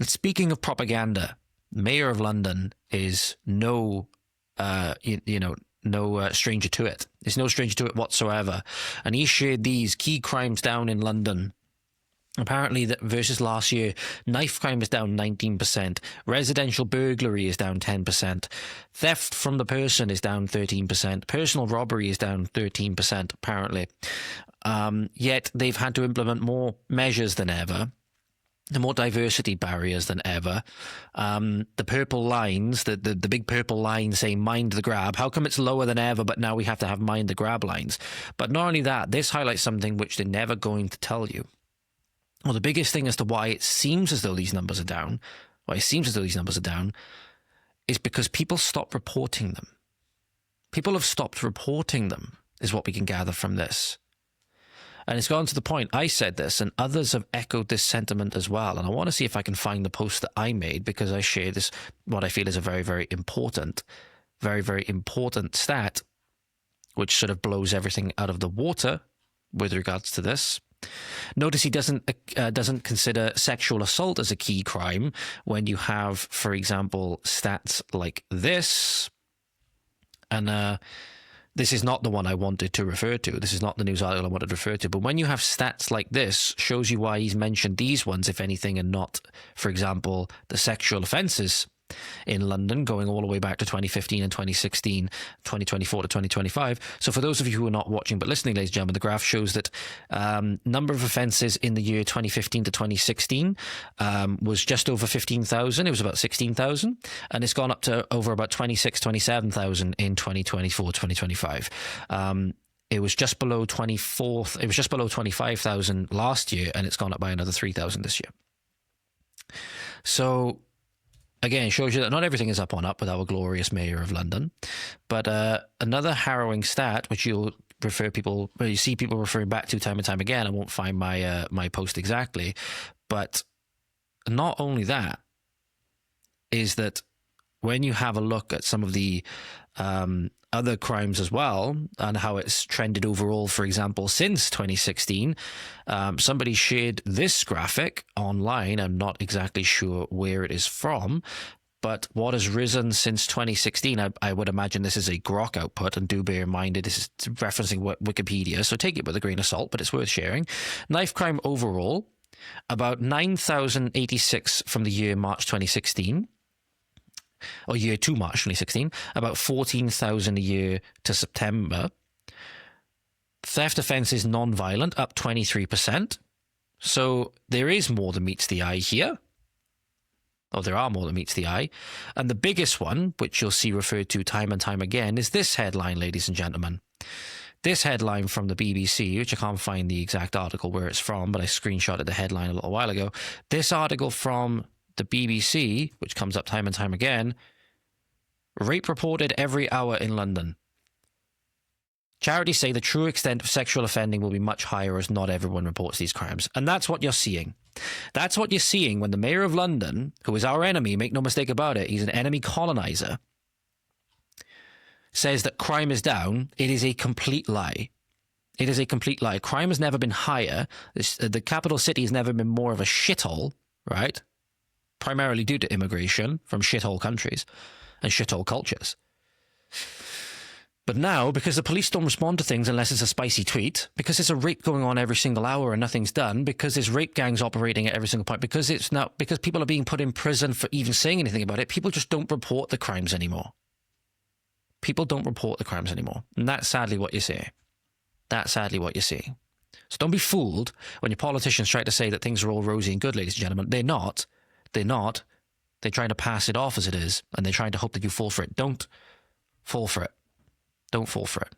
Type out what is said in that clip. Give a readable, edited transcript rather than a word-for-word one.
But speaking of propaganda, Mayor of London is no stranger to it. He's no stranger to it whatsoever. And he shared these key crimes down in London. Apparently, that versus last year, knife crime is down 19%, residential burglary is down 10%, theft from the person is down 13%, personal robbery is down 13%, apparently. Yet they've had to implement more measures than ever, and more diversity barriers than ever. The purple lines, the big purple line saying mind the grab, how come it's lower than ever, but now we have to have mind the grab lines? But not only that, this highlights something which they're never going to tell you. Well, the biggest thing as to why it seems as though these numbers are down, is because people stop reporting them. People have stopped reporting them, is what we can gather from this. And it's gone to the point, I said this, and others have echoed this sentiment as well. And I want to see if I can find the post that I made, because I share this, what I feel is a very, very important stat, which sort of blows everything out of the water with regards to this. Notice he doesn't consider sexual assault as a key crime when you have, for example, stats like this. And this is not the one I wanted to refer to. This is not the news article I wanted to refer to. But when you have stats like this, shows you why he's mentioned these ones, if anything, and not, for example, the sexual offences in London going all the way back to 2015 and 2016, 2024 to 2025. So for those of you who are not watching but listening, ladies and gentlemen, the graph shows that number of offences in the year 2015 to 2016 was just over 15,000. It was about 16,000. And it's gone up to over about 27,000 in 2024, 2025. It was just below 25,000 last year, and it's gone up by another 3,000 this year. So again, it shows you that not everything is up on up with our glorious Mayor of London. But another harrowing stat, which you see people referring back to time and time again. I won't find my post exactly. But not only that, is that when you have a look at some of the other crimes as well, and how it's trended overall, for example, since 2016. Somebody shared this graphic online. I'm not exactly sure where it is from, but what has risen since 2016, I would imagine this is a grok output, and do bear in mind this is referencing Wikipedia, so take it with a grain of salt, but it's worth sharing. Knife crime overall, about 9,086 from the year March 2016. Or year to March 2016, about 14,000 a year to September. Theft offences non-violent, up 23%. So there is more than meets the eye here. Or there are more than meets the eye. And the biggest one, which you'll see referred to time and time again, is this headline, ladies and gentlemen. This headline from the BBC, which I can't find the exact article where it's from, but I screenshotted the headline a little while ago. This article from the BBC, which comes up time and time again, rape reported every hour in London. Charities say the true extent of sexual offending will be much higher as not everyone reports these crimes. And that's what you're seeing. That's what you're seeing when the Mayor of London, who is our enemy, make no mistake about it, he's an enemy colonizer, says that crime is down. It is a complete lie. It is a complete lie. Crime has never been higher. The capital city has never been more of a shithole, right? Primarily due to immigration from shithole countries and shithole cultures. But now, because the police don't respond to things unless it's a spicy tweet, because there's a rape going on every single hour and nothing's done, because there's rape gangs operating at every single point, because people are being put in prison for even saying anything about it, people just don't report the crimes anymore. People don't report the crimes anymore. And that's sadly what you see. That's sadly what you see. So don't be fooled when your politicians try to say that things are all rosy and good, ladies and gentlemen. They're not. They're not. They're trying to pass it off as it is, and they're trying to hope that you fall for it. Don't fall for it. Don't fall for it.